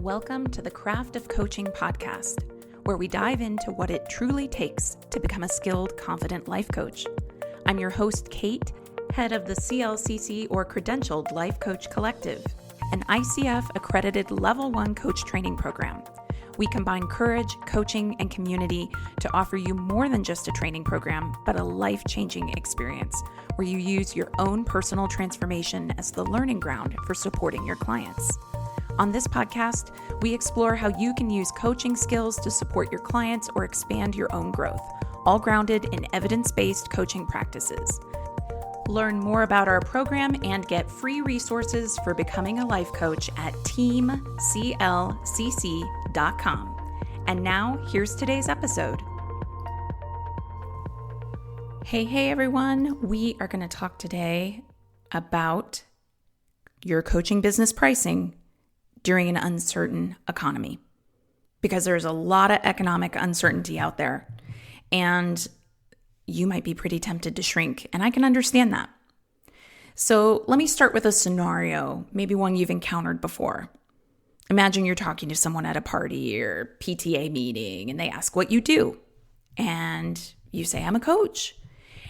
Welcome to the Craft of Coaching podcast, where we dive into what it truly takes to become a skilled, confident life coach. I'm your host, Kate, head of the CLCC or Credentialed Life Coach Collective, an ICF accredited Level 1 coach training program. We combine courage, coaching, and community to offer you more than just a training program, but a life-changing experience where you use your own personal transformation as the learning ground for supporting your clients. On this podcast, we explore how you can use coaching skills to support your clients or expand your own growth, all grounded in evidence-based coaching practices. Learn more about our program and get free resources for becoming a life coach at teamclcc.com. And now, here's today's episode. Hey everyone. We are going to talk today about your coaching business pricing during an uncertain economy, because there's a lot of economic uncertainty out there and you might be pretty tempted to shrink, and I can understand that. So let me start with a scenario, maybe one you've encountered before. Imagine you're talking to someone at a party or PTA meeting and they ask what you do, and you say, I'm a coach.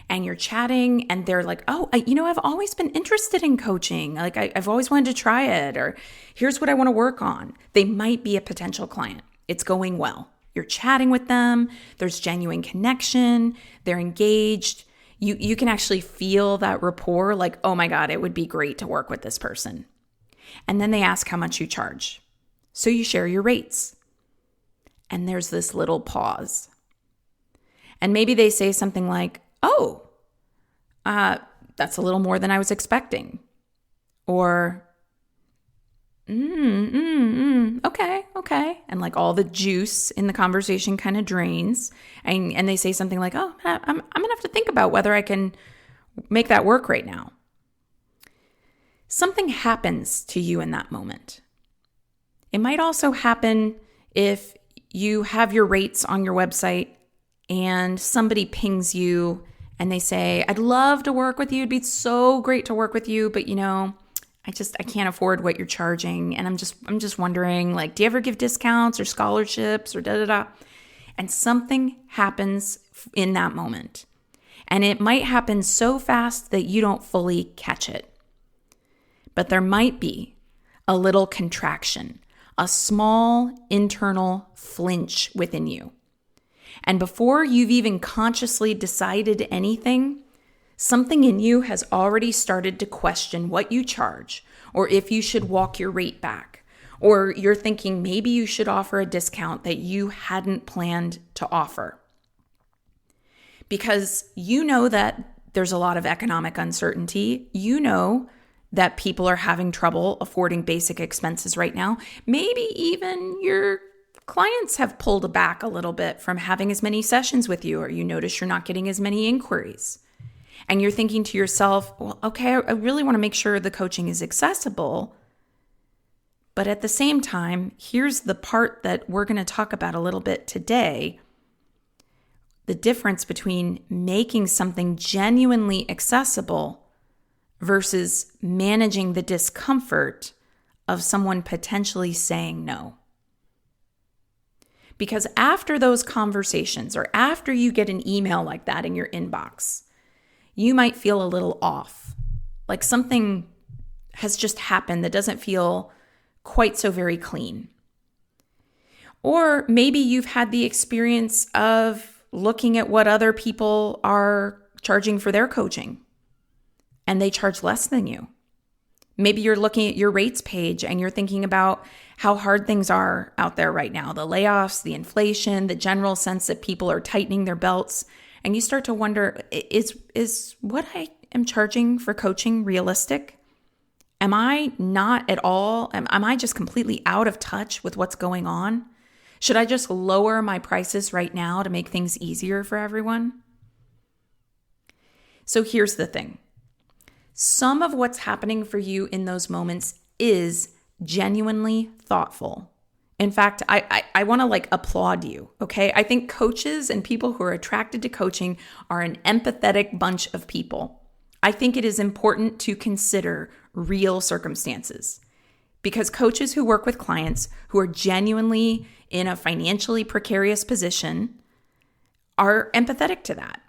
And you're chatting and they're like, I've always been interested in coaching. Like I've always wanted to try it, or here's what I want to work on. They might be a potential client. It's going well. You're chatting with them. There's genuine connection. They're engaged. You can actually feel that rapport, like, oh my God, it would be great to work with this person. And then they ask how much you charge. So you share your rates. And there's this little pause. And maybe they say something like, that's a little more than I was expecting. Or, okay. And like all the juice in the conversation kind of drains. And they say something like, I'm going to have to think about whether I can make that work right now. Something happens to you in that moment. It might also happen if you have your rates on your website and somebody pings you and they say, I'd love to work with you. It'd be so great to work with you. But I can't afford what you're charging. And I'm just wondering, like, do you ever give discounts or scholarships or da-da-da? And something happens in that moment. And it might happen so fast that you don't fully catch it. But there might be a little contraction, a small internal flinch within you. And before you've even consciously decided anything, something in you has already started to question what you charge, or if you should walk your rate back, or you're thinking maybe you should offer a discount that you hadn't planned to offer. Because you know that there's a lot of economic uncertainty. You know that people are having trouble affording basic expenses right now. Maybe even your clients have pulled back a little bit from having as many sessions with you, or you notice you're not getting as many inquiries. And you're thinking to yourself, well, okay, I really want to make sure the coaching is accessible. But at the same time, here's the part that we're going to talk about a little bit today. The difference between making something genuinely accessible versus managing the discomfort of someone potentially saying no. Because after those conversations, or after you get an email like that in your inbox, you might feel a little off, like something has just happened that doesn't feel quite so very clean. Or maybe you've had the experience of looking at what other people are charging for their coaching, and they charge less than you. Maybe you're looking at your rates page and you're thinking about how hard things are out there right now, the layoffs, the inflation, the general sense that people are tightening their belts. And you start to wonder, is what I am charging for coaching realistic? Am I not at all? Am I just completely out of touch with what's going on? Should I just lower my prices right now to make things easier for everyone? So here's the thing. Some of what's happening for you in those moments is genuinely thoughtful. In fact, I want to applaud you, okay? I think coaches and people who are attracted to coaching are an empathetic bunch of people. I think it is important to consider real circumstances. because coaches who work with clients who are genuinely in a financially precarious position are empathetic to that.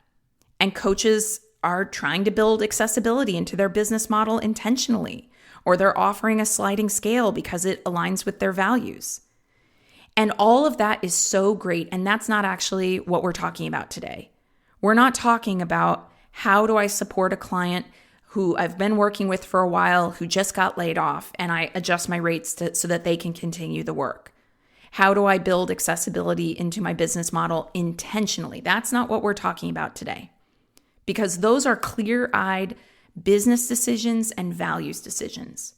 And coaches are trying to build accessibility into their business model intentionally, or they're offering a sliding scale because it aligns with their values. And all of that is so great. And that's not actually what we're talking about today. We're not talking about how do I support a client who I've been working with for a while, who just got laid off, and I adjust my rates so that they can continue the work. How do I build accessibility into my business model intentionally? That's not what we're talking about today, because those are clear-eyed business decisions and values decisions.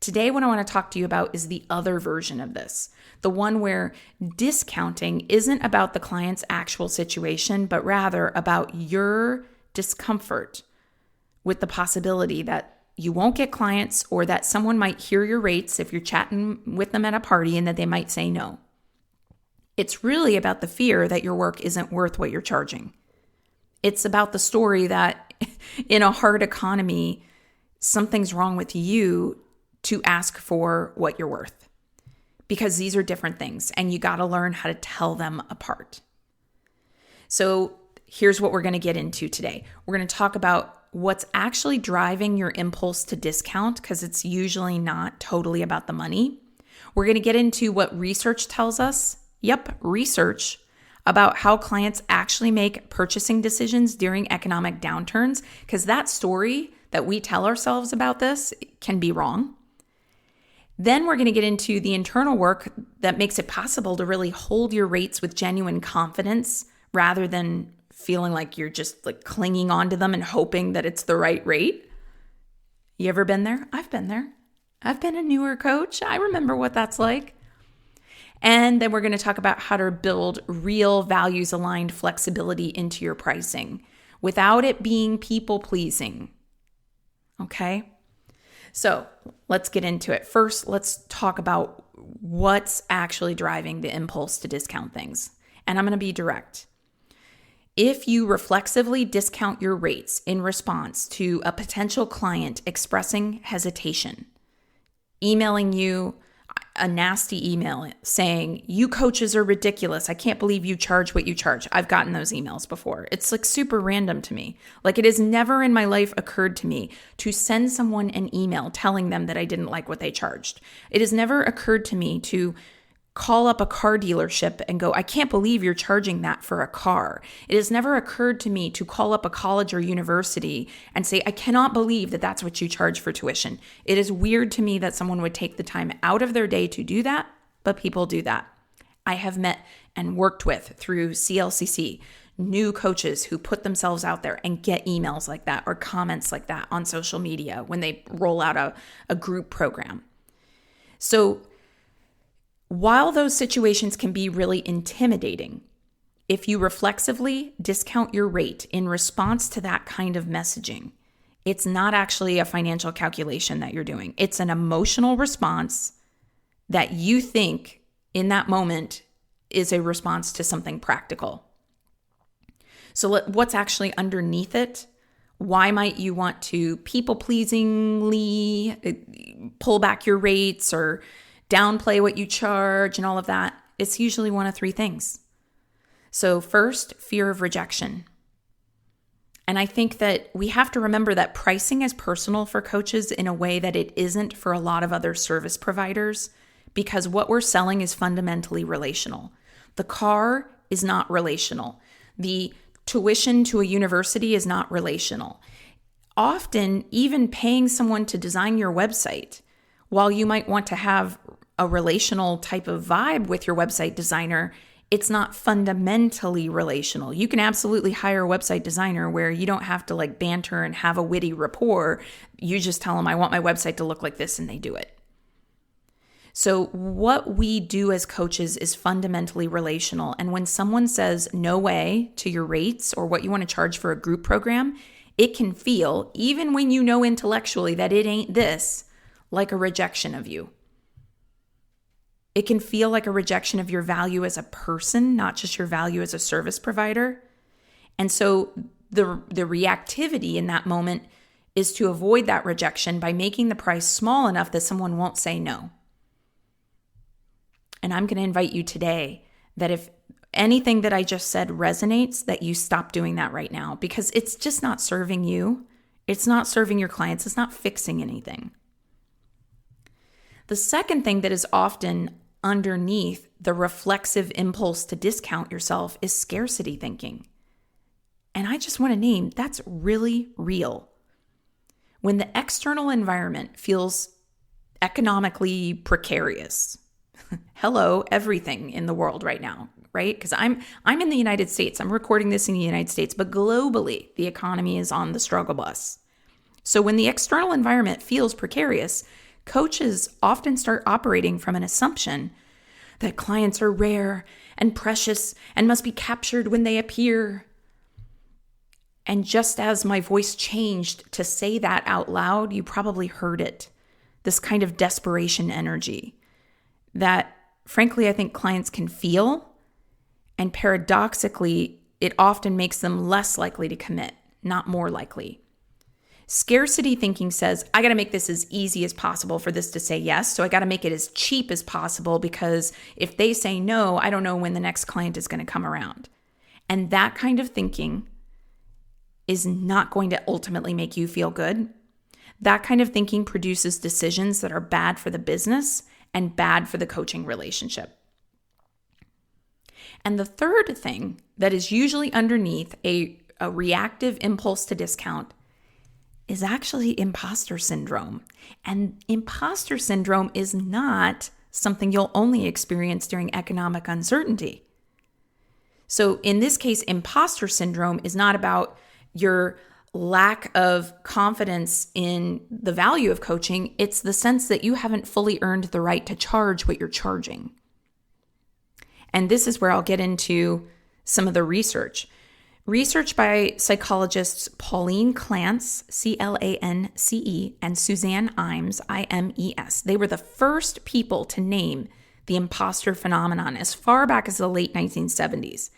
Today, what I want to talk to you about is the other version of this, the one where discounting isn't about the client's actual situation, but rather about your discomfort with the possibility that you won't get clients, or that someone might hear your rates if you're chatting with them at a party and that they might say no. It's really about the fear that your work isn't worth what you're charging. It's about the story that in a hard economy, something's wrong with you to ask for what you're worth, because these are different things and you got to learn how to tell them apart. So here's what we're going to get into today. We're going to talk about what's actually driving your impulse to discount, because it's usually not totally about the money. We're going to get into what research tells us. Yep, research about how clients actually make purchasing decisions during economic downturns, because that story that we tell ourselves about this can be wrong. Then we're going to get into the internal work that makes it possible to really hold your rates with genuine confidence rather than feeling like you're just like clinging onto them and hoping that it's the right rate. You ever been there? I've been there. I've been a newer coach. I remember what that's like. And then we're going to talk about how to build real values-aligned flexibility into your pricing without it being people-pleasing. Okay? So let's get into it. First, let's talk about what's actually driving the impulse to discount things. And I'm going to be direct. If you reflexively discount your rates in response to a potential client expressing hesitation, emailing you a nasty email saying, you coaches are ridiculous, I can't believe you charge what you charge. I've gotten those emails before. It's like super random to me. Like, it has never in my life occurred to me to send someone an email telling them that I didn't like what they charged. It has never occurred to me to call up a car dealership and go, I can't believe you're charging that for a car. It has never occurred to me to call up a college or university and say, I cannot believe that that's what you charge for tuition. It is weird to me that someone would take the time out of their day to do that, but people do that. I have met and worked with through CLCC new coaches who put themselves out there and get emails like that or comments like that on social media when they roll out a group program. So while those situations can be really intimidating, if you reflexively discount your rate in response to that kind of messaging, it's not actually a financial calculation that you're doing. It's an emotional response that you think in that moment is a response to something practical. So what's actually underneath it? Why might you want to people-pleasingly pull back your rates or downplay what you charge and all of that? It's usually one of three things. So first, fear of rejection. And I think that we have to remember that pricing is personal for coaches in a way that it isn't for a lot of other service providers, because what we're selling is fundamentally relational. The car is not relational. The tuition to a university is not relational. Often, even paying someone to design your website, while you might want to have a relational type of vibe with your website designer, it's not fundamentally relational. You can absolutely hire a website designer where you don't have to like banter and have a witty rapport. You just tell them, I want my website to look like this, and they do it. So what we do as coaches is fundamentally relational. And when someone says no way to your rates or what you want to charge for a group program, it can feel, even when you know intellectually that it ain't this, like a rejection of you. It can feel like a rejection of your value as a person, not just your value as a service provider. And so the reactivity in that moment is to avoid that rejection by making the price small enough that someone won't say no. And I'm going to invite you today that if anything that I just said resonates, that you stop doing that right now, because it's just not serving you. It's not serving your clients. It's not fixing anything. The second thing that is often underneath the reflexive impulse to discount yourself is scarcity thinking. And I just want to name that's really real. When the external environment feels economically precarious, hello, everything in the world right now, right? Because I'm in the United States. I'm recording this in the United States, but globally, the economy is on the struggle bus. So when the external environment feels precarious, coaches often start operating from an assumption that clients are rare and precious and must be captured when they appear. And just as my voice changed to say that out loud, you probably heard it. This kind of desperation energy that, frankly, I think clients can feel. And paradoxically, it often makes them less likely to commit, not more likely. Scarcity thinking says, I got to make this as easy as possible for this to say yes. So I got to make it as cheap as possible, because if they say no, I don't know when the next client is going to come around. And that kind of thinking is not going to ultimately make you feel good. That kind of thinking produces decisions that are bad for the business and bad for the coaching relationship. And the third thing that is usually underneath a reactive impulse to discount is actually imposter syndrome. And imposter syndrome is not something you'll only experience during economic uncertainty. So in this case, imposter syndrome is not about your lack of confidence in the value of coaching. It's the sense that you haven't fully earned the right to charge what you're charging. And this is where I'll get into some of the research. Research by psychologists Pauline Clance, Clance, and Suzanne Imes, Imes. They were the first people to name the imposter phenomenon as far back as the late 1970s.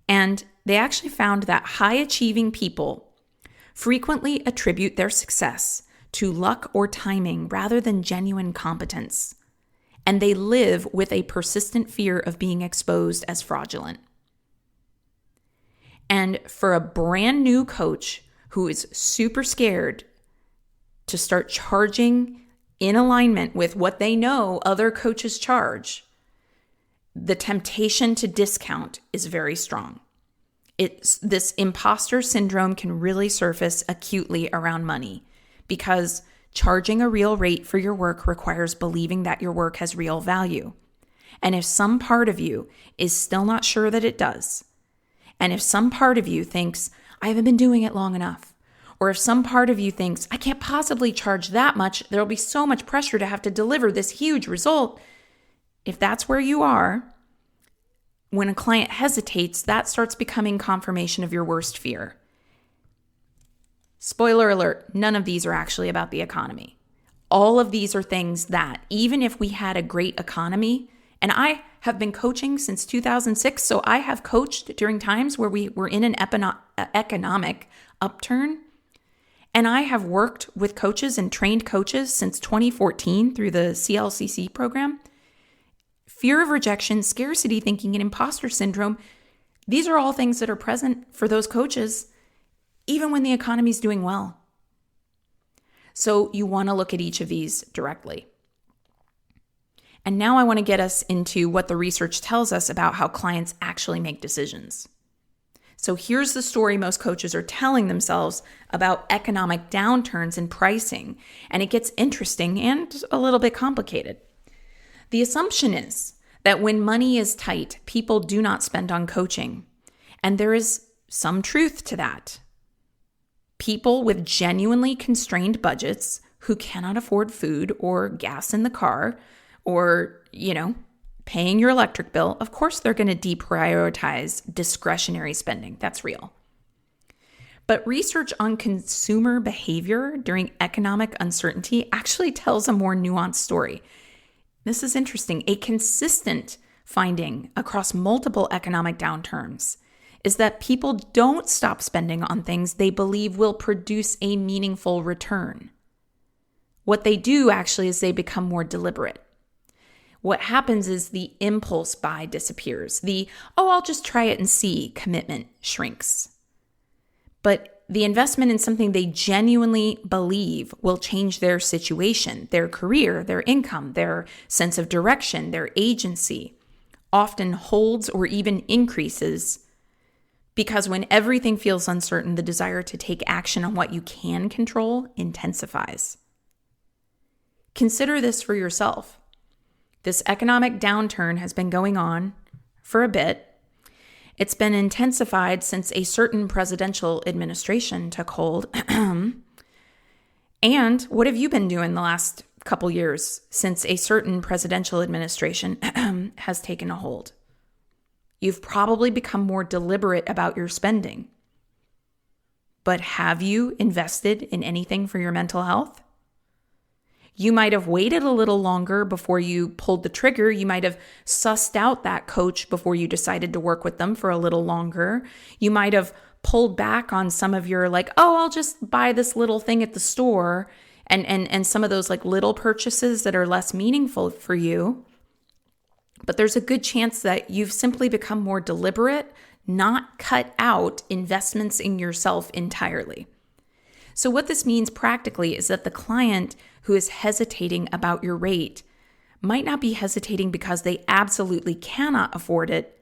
And they actually found that high-achieving people frequently attribute their success to luck or timing rather than genuine competence. And they live with a persistent fear of being exposed as fraudulent. And for a brand new coach who is super scared to start charging in alignment with what they know other coaches charge, the temptation to discount is very strong. This imposter syndrome can really surface acutely around money, because charging a real rate for your work requires believing that your work has real value. And if some part of you is still not sure that it does, and if some part of you thinks, I haven't been doing it long enough, or if some part of you thinks, I can't possibly charge that much, there'll be so much pressure to have to deliver this huge result. If that's where you are, when a client hesitates, that starts becoming confirmation of your worst fear. Spoiler alert, none of these are actually about the economy. All of these are things that, even if we had a great economy, and I have been coaching since 2006, so I have coached during times where we were in an economic upturn, and I have worked with coaches and trained coaches since 2014 through the CLCC program. Fear of rejection, scarcity thinking, and imposter syndrome, these are all things that are present for those coaches, even when the economy is doing well. So you want to look at each of these directly. And now I want to get us into what the research tells us about how clients actually make decisions. So here's the story most coaches are telling themselves about economic downturns in pricing, and it gets interesting and a little bit complicated. The assumption is that when money is tight, people do not spend on coaching, and there is some truth to that. People with genuinely constrained budgets who cannot afford food or gas in the car or, paying your electric bill, of course they're going to deprioritize discretionary spending. That's real. But research on consumer behavior during economic uncertainty actually tells a more nuanced story. This is interesting. A consistent finding across multiple economic downturns is that people don't stop spending on things they believe will produce a meaningful return. What they do actually is they become more deliberate. What happens is the impulse buy disappears. I'll just try it and see commitment shrinks. But the investment in something they genuinely believe will change their situation, their career, their income, their sense of direction, their agency, often holds or even increases, because when everything feels uncertain, the desire to take action on what you can control intensifies. Consider this for yourself. This economic downturn has been going on for a bit. It's been intensified since a certain presidential administration took hold. And what have you been doing the last couple years since a certain presidential administration has taken a hold? You've probably become more deliberate about your spending. But have you invested in anything for your mental health? You might have waited a little longer before you pulled the trigger. You might have sussed out that coach before you decided to work with them for a little longer. You might have pulled back on some of your I'll just buy this little thing at the store and some of those little purchases that are less meaningful for you. But there's a good chance that you've simply become more deliberate, not cut out investments in yourself entirely. So what this means practically is that the client who is hesitating about your rate might not be hesitating because they absolutely cannot afford it.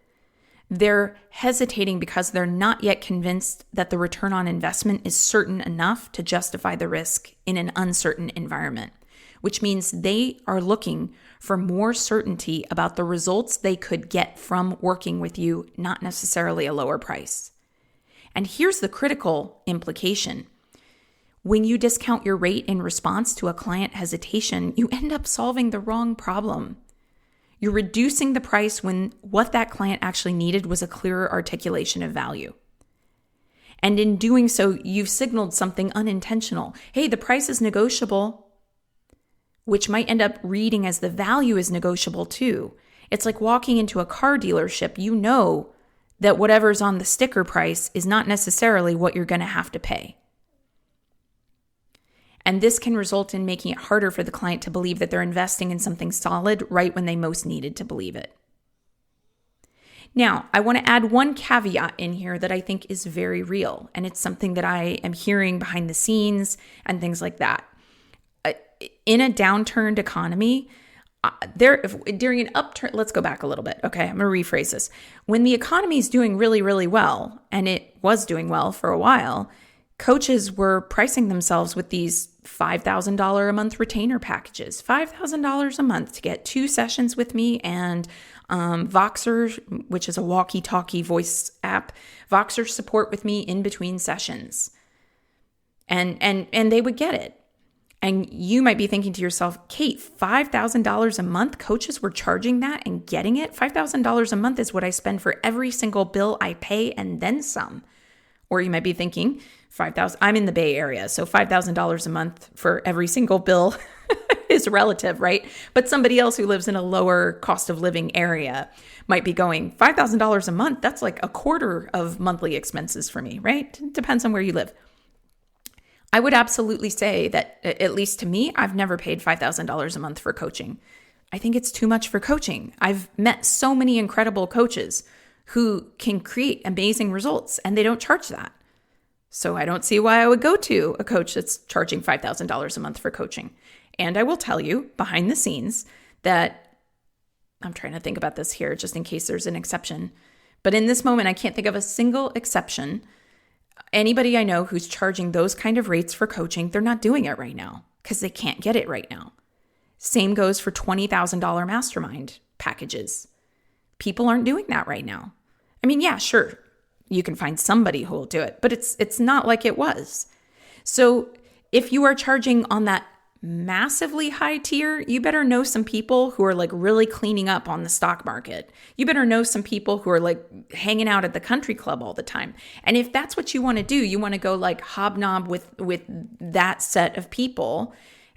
They're hesitating because they're not yet convinced that the return on investment is certain enough to justify the risk in an uncertain environment, which means they are looking for more certainty about the results they could get from working with you, not necessarily a lower price. And here's the critical implication. When you discount your rate in response to a client hesitation, you end up solving the wrong problem. You're reducing the price when what that client actually needed was a clearer articulation of value. And in doing so, you've signaled something unintentional. Hey, the price is negotiable, which might end up reading as the value is negotiable too. It's like walking into a car dealership. You know that whatever's on the sticker price is not necessarily what you're going to have to pay. And this can result in making it harder for the client to believe that they're investing in something solid right when they most needed to believe it. Now, I want to add one caveat in here that I think is very real, and it's something that I am hearing behind the scenes and things like that. In a downturned economy, during an upturn, let's go back a little bit. Okay, I'm going to rephrase this. When the economy is doing really, really well, and it was doing well for a while, coaches were pricing themselves with these $5,000 a month retainer packages, $5,000 a month to get 2 sessions with me and Voxer, which is a walkie-talkie voice app, Voxer support with me in between sessions. And they would get it. And you might be thinking to yourself, Kate, $5,000 a month, coaches were charging that and getting it? $5,000 a month is what I spend for every single bill I pay and then some. Or you might be thinking, $5,000. I'm in the Bay Area, so $5,000 a month for every single bill is relative, right? But somebody else who lives in a lower cost of living area might be going, $5,000 a month, that's like a quarter of monthly expenses for me, right? It depends on where you live. I would absolutely say that, at least to me, I've never paid $5,000 a month for coaching. I think it's too much for coaching. I've met so many incredible coaches who can create amazing results, and they don't charge that. So I don't see why I would go to a coach that's charging $5,000 a month for coaching. And I will tell you behind the scenes that I'm trying to think about this here just in case there's an exception. But in this moment, I can't think of a single exception. Anybody I know who's charging those kind of rates for coaching, they're not doing it right now because they can't get it right now. Same goes for $20,000 mastermind packages. People aren't doing that right now. I mean, yeah, sure. You can find somebody who will do it, but it's not like it was. So if you are charging on that massively high tier, you better know some people who are like really cleaning up on the stock market. You better know some people who are like hanging out at the country club all the time. And if that's what you want to do, you want to go like hobnob with that set of people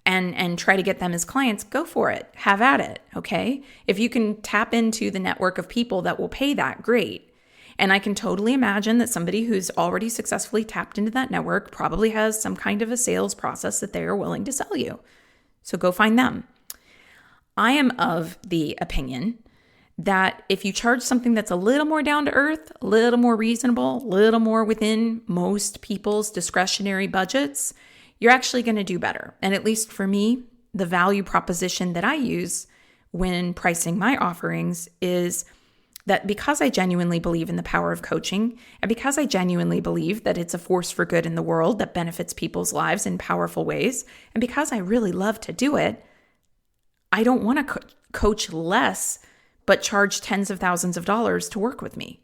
and try to get them as clients, go for it. Have at it, okay? If you can tap into the network of people that will pay that, great. And I can totally imagine that somebody who's already successfully tapped into that network probably has some kind of a sales process that they are willing to sell you. So go find them. I am of the opinion that if you charge something that's a little more down to earth, a little more reasonable, a little more within most people's discretionary budgets, you're actually going to do better. And at least for me, the value proposition that I use when pricing my offerings is that because I genuinely believe in the power of coaching, and because I genuinely believe that it's a force for good in the world that benefits people's lives in powerful ways, and because I really love to do it, I don't want to coach less, but charge tens of thousands of dollars to work with me.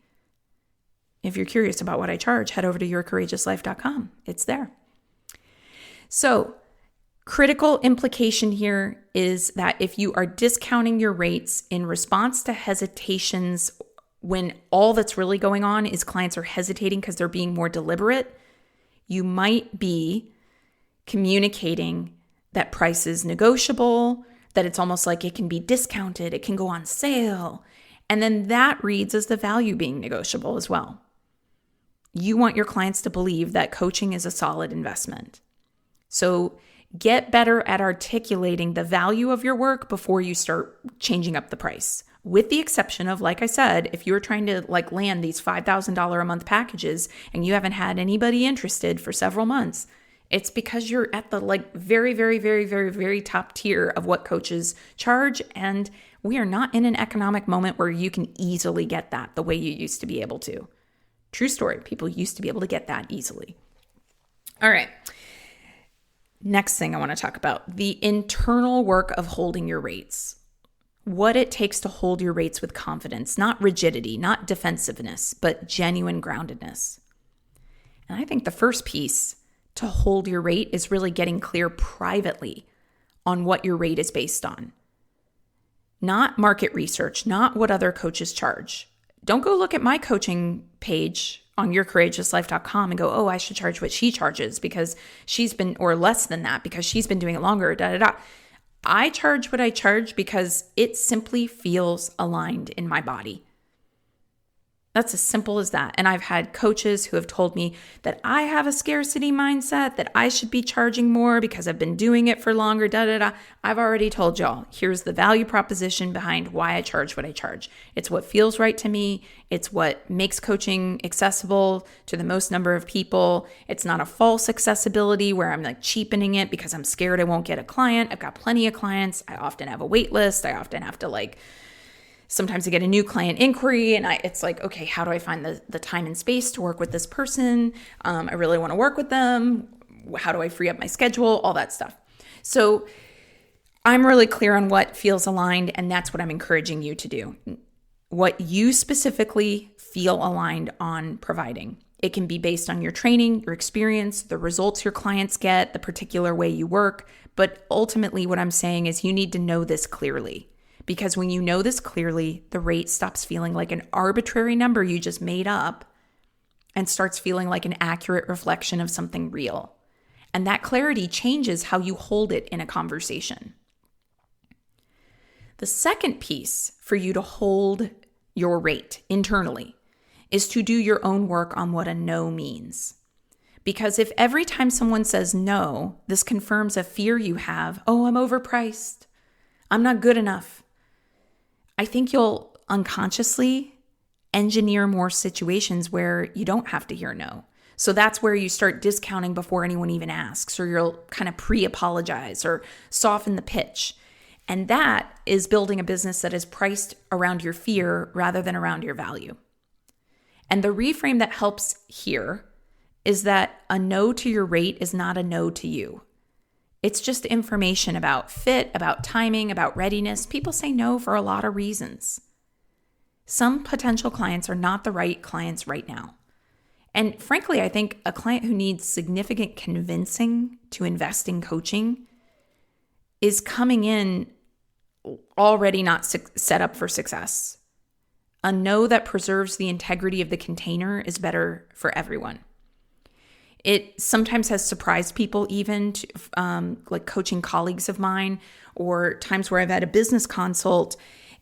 If you're curious about what I charge, head over to yourcourageouslife.com. It's there. So, critical implication here is that if you are discounting your rates in response to hesitations when all that's really going on is clients are hesitating because they're being more deliberate, you might be communicating that price is negotiable, that it's almost like it can be discounted, it can go on sale. And then that reads as the value being negotiable as well. You want your clients to believe that coaching is a solid investment. So get better at articulating the value of your work before you start changing up the price. With the exception of, like I said, if you're trying to land these $5,000 a month packages and you haven't had anybody interested for several months, it's because you're at the very, very, very, very, very top tier of what coaches charge. And we are not in an economic moment where you can easily get that the way you used to be able to. True story. People used to be able to get that easily. All right. Next thing I want to talk about, the internal work of holding your rates. What it takes to hold your rates with confidence, not rigidity, not defensiveness, but genuine groundedness. And I think the first piece to hold your rate is really getting clear privately on what your rate is based on. Not market research, not what other coaches charge. Don't go look at my coaching page on yourcourageouslife.com and go, oh, I should charge what she charges because she's been, or less than that because she's been doing it longer, I charge what I charge because it simply feels aligned in my body. That's as simple as that. And I've had coaches who have told me that I have a scarcity mindset, that I should be charging more because I've been doing it for longer, I've already told y'all, here's the value proposition behind why I charge what I charge. It's what feels right to me. It's what makes coaching accessible to the most number of people. It's not a false accessibility where I'm cheapening it because I'm scared I won't get a client. I've got plenty of clients. I often have a wait list. I often have to sometimes I get a new client inquiry and it's okay, how do I find the time and space to work with this person? I really want to work with them. How do I free up my schedule? All that stuff. So I'm really clear on what feels aligned, and that's what I'm encouraging you to do. What you specifically feel aligned on providing. It can be based on your training, your experience, the results your clients get, the particular way you work. But ultimately what I'm saying is you need to know this clearly. Because when you know this clearly, the rate stops feeling like an arbitrary number you just made up and starts feeling like an accurate reflection of something real. And that clarity changes how you hold it in a conversation. The second piece for you to hold your rate internally is to do your own work on what a no means. Because if every time someone says no, this confirms a fear you have, oh, I'm overpriced, I'm not good enough, I think you'll unconsciously engineer more situations where you don't have to hear no. So that's where you start discounting before anyone even asks, or you'll kind of pre-apologize or soften the pitch. And that is building a business that is priced around your fear rather than around your value. And the reframe that helps here is that a no to your rate is not a no to you. It's just information about fit, about timing, about readiness. People say no for a lot of reasons. Some potential clients are not the right clients right now. And frankly, I think a client who needs significant convincing to invest in coaching is coming in already not set up for success. A no that preserves the integrity of the container is better for everyone. It sometimes has surprised people, even like coaching colleagues of mine, or times where I've had a business consult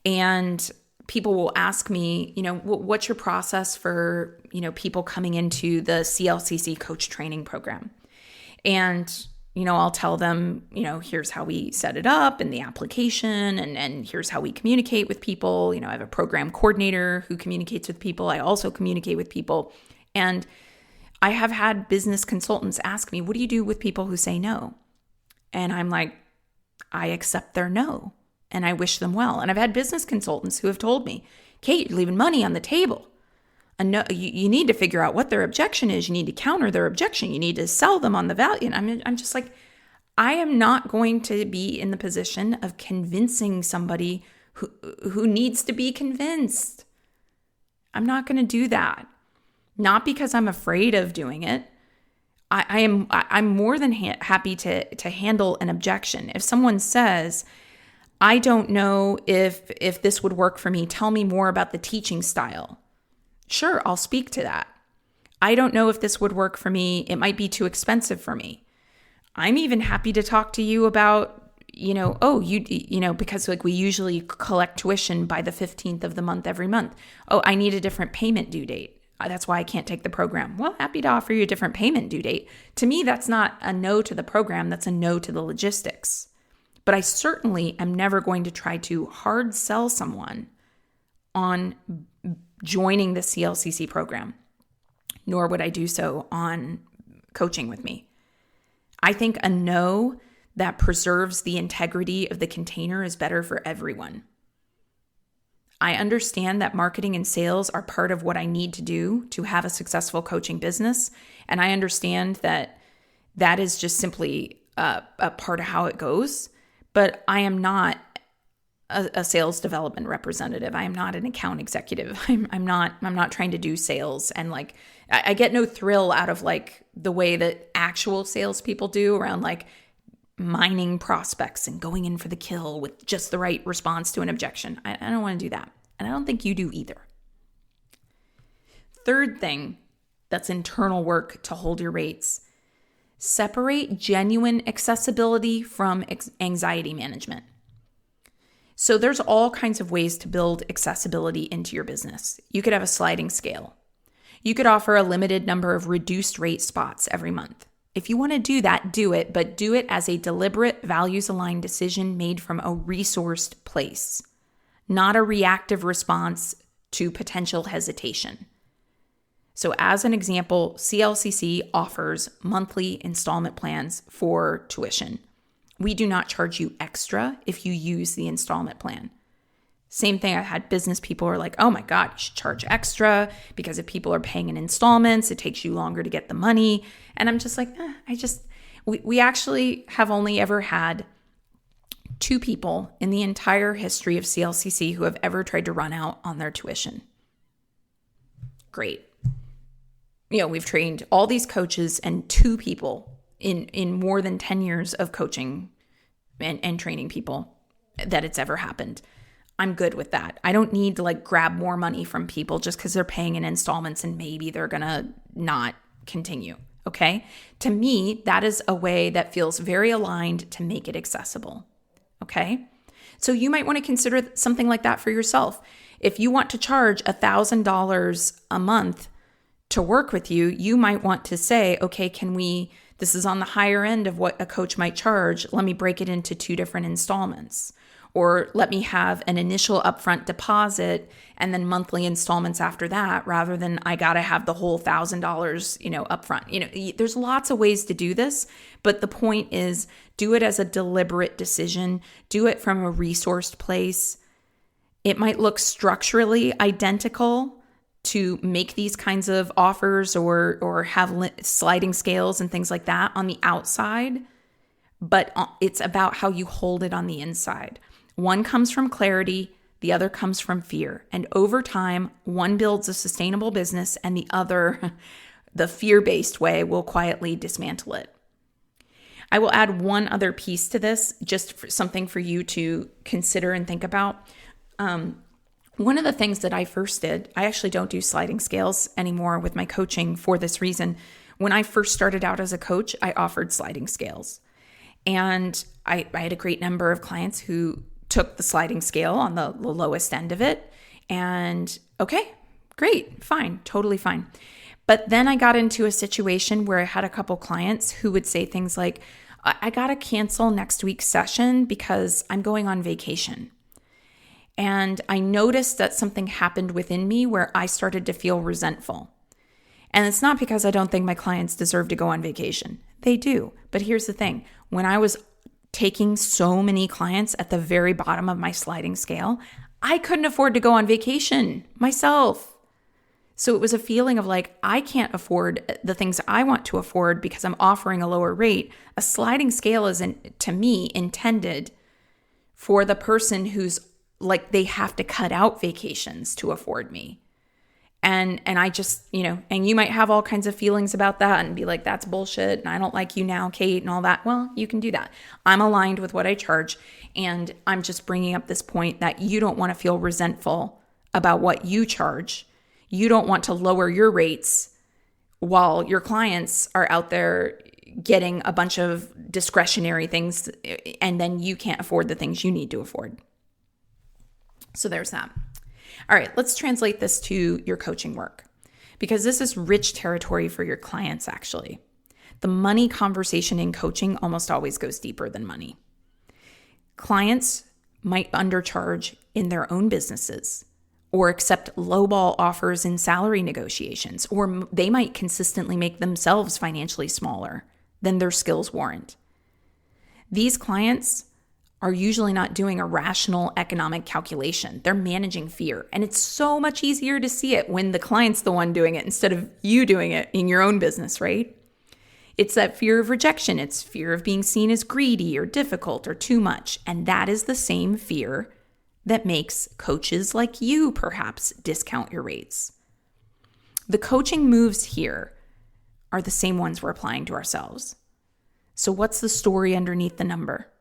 and people will ask me, what's your process for, people coming into the CLCC coach training program? And, I'll tell them, here's how we set it up and the application, and here's how we communicate with people. I have a program coordinator who communicates with people. I also communicate with people. And I have had business consultants ask me, what do you do with people who say no? And I'm like, I accept their no and I wish them well. And I've had business consultants who have told me, Kate, you're leaving money on the table. And no, you need to figure out what their objection is. You need to counter their objection. You need to sell them on the value. And I'm just like, I am not going to be in the position of convincing somebody who needs to be convinced. I'm not going to do that. Not because I'm afraid of doing it. I'm more than happy to handle an objection. If someone says, I don't know if this would work for me, tell me more about the teaching style. Sure, I'll speak to that. I don't know if this would work for me. It might be too expensive for me. I'm even happy to talk to you about, because like we usually collect tuition by the 15th of the month every month. Oh, I need a different payment due date. That's why I can't take the program. Well, happy to offer you a different payment due date. To me, that's not a no to the program. That's a no to the logistics. But I certainly am never going to try to hard sell someone on joining the CLCC program, nor would I do so on coaching with me. I think a no that preserves the integrity of the container is better for everyone. I understand that marketing and sales are part of what I need to do to have a successful coaching business. And I understand that that is just simply a part of how it goes. But I am not a sales development representative. I am not an account executive. I'm not trying to do sales. And like, I get no thrill out of like the way that actual salespeople do around like mining prospects and going in for the kill with just the right response to an objection. I don't want to do that. And I don't think you do either. Third thing that's internal work to hold your rates: separate genuine accessibility from anxiety management. So there's all kinds of ways to build accessibility into your business. You could have a sliding scale. You could offer a limited number of reduced rate spots every month. If you want to do that, do it, but do it as a deliberate, values-aligned decision made from a resourced place, not a reactive response to potential hesitation. So as an example, CLCC offers monthly installment plans for tuition. We do not charge you extra if you use the installment plan. Same thing, I've had business people who are like, oh my God, you should charge extra because if people are paying in installments, it takes you longer to get the money. And I'm just like, we actually have only ever had 2 people in the entire history of CLCC who have ever tried to run out on their tuition. Great. We've trained all these coaches and 2 people in more than 10 years of coaching and training people that it's ever happened. I'm good with that. I don't need to like grab more money from people just because they're paying in installments and maybe they're going to not continue. Okay. To me, that is a way that feels very aligned to make it accessible. Okay. So you might want to consider something like that for yourself. If you want to charge $1,000 a month to work with you, you might want to say, okay, this is on the higher end of what a coach might charge. Let me break it into 2 different installments. Or let me have an initial upfront deposit and then monthly installments after that, rather than I got to have the whole $1,000, upfront. There's lots of ways to do this, but the point is do it as a deliberate decision. Do it from a resourced place. It might look structurally identical to make these kinds of offers or have sliding scales and things like that on the outside, but it's about how you hold it on the inside. One comes from clarity, the other comes from fear. And over time, one builds a sustainable business and the other, the fear-based way, will quietly dismantle it. I will add one other piece to this, just something for you to consider and think about. One of the things that I first did, I actually don't do sliding scales anymore with my coaching for this reason. When I first started out as a coach, I offered sliding scales. And I had a great number of clients who took the sliding scale on the lowest end of it. And okay, great, fine, totally fine. But then I got into a situation where I had a couple clients who would say things like, I got to cancel next week's session because I'm going on vacation. And I noticed that something happened within me where I started to feel resentful. And it's not because I don't think my clients deserve to go on vacation. They do. But here's the thing. When I was taking so many clients at the very bottom of my sliding scale, I couldn't afford to go on vacation myself. So it was a feeling of like, I can't afford the things I want to afford because I'm offering a lower rate. A sliding scale isn't, to me, intended for the person who's like, they have to cut out vacations to afford me. And I just, and you might have all kinds of feelings about that and be like, that's bullshit. And I don't like you now, Kate, and all that. Well, you can do that. I'm aligned with what I charge. And I'm just bringing up this point that you don't want to feel resentful about what you charge. You don't want to lower your rates while your clients are out there getting a bunch of discretionary things and then you can't afford the things you need to afford. So there's that. All right, let's translate this to your coaching work because this is rich territory for your clients, actually. The money conversation in coaching almost always goes deeper than money. Clients might undercharge in their own businesses or accept lowball offers in salary negotiations, or they might consistently make themselves financially smaller than their skills warrant. These clients are usually not doing a rational economic calculation. They're managing fear. And it's so much easier to see it when the client's the one doing it instead of you doing it in your own business, right? It's that fear of rejection. It's fear of being seen as greedy or difficult or too much. And that is the same fear that makes coaches like you perhaps discount your rates. The coaching moves here are the same ones we're applying to ourselves. So what's the story underneath the number?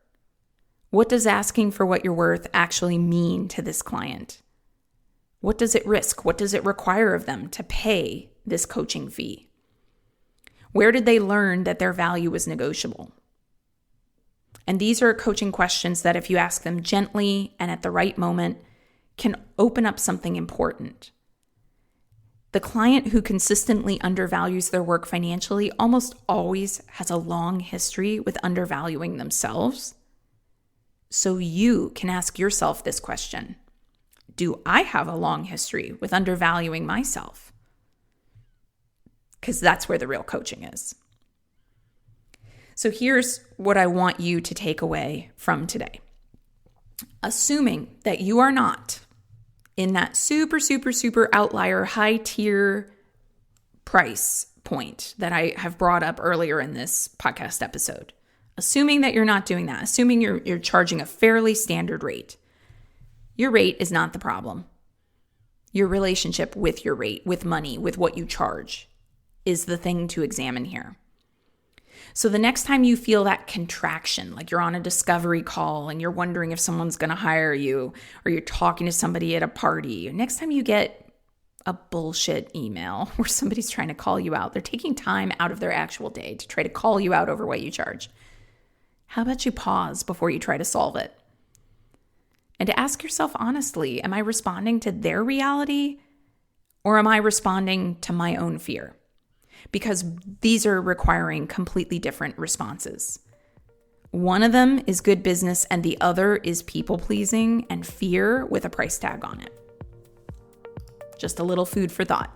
What does asking for what you're worth actually mean to this client? What does it risk? What does it require of them to pay this coaching fee? Where did they learn that their value was negotiable? And these are coaching questions that if you ask them gently and at the right moment, can open up something important. The client who consistently undervalues their work financially almost always has a long history with undervaluing themselves. So you can ask yourself this question: do I have a long history with undervaluing myself? Because that's where the real coaching is. So here's what I want you to take away from today. Assuming that you are not in that super, super, super outlier high tier price point that I have brought up earlier in this podcast episode. Assuming that you're not doing that, assuming you're charging a fairly standard rate, your rate is not the problem. Your relationship with your rate, with money, with what you charge is the thing to examine here. So the next time you feel that contraction, like you're on a discovery call and you're wondering if someone's going to hire you, or you're talking to somebody at a party, or next time you get a bullshit email where somebody's trying to call you out, they're taking time out of their actual day to try to call you out over what you charge. How about you pause before you try to solve it? And to ask yourself honestly, am I responding to their reality or am I responding to my own fear? Because these are requiring completely different responses. One of them is good business and the other is people pleasing and fear with a price tag on it. Just a little food for thought.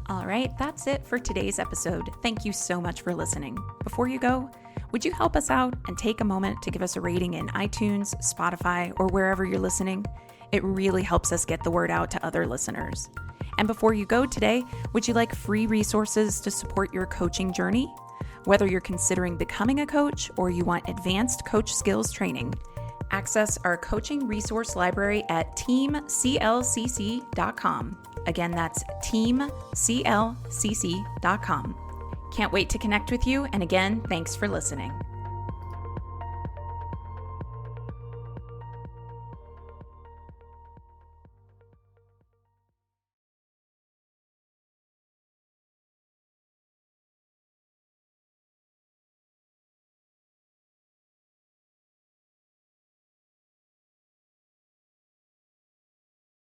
All right, that's it for today's episode. Thank you so much for listening. Before you go, would you help us out and take a moment to give us a rating in iTunes, Spotify, or wherever you're listening? It really helps us get the word out to other listeners. And before you go today, would you like free resources to support your coaching journey? Whether you're considering becoming a coach or you want advanced coach skills training, access our coaching resource library at teamclcc.com. Again, that's teamclcc.com. Can't wait to connect with you. And again, thanks for listening.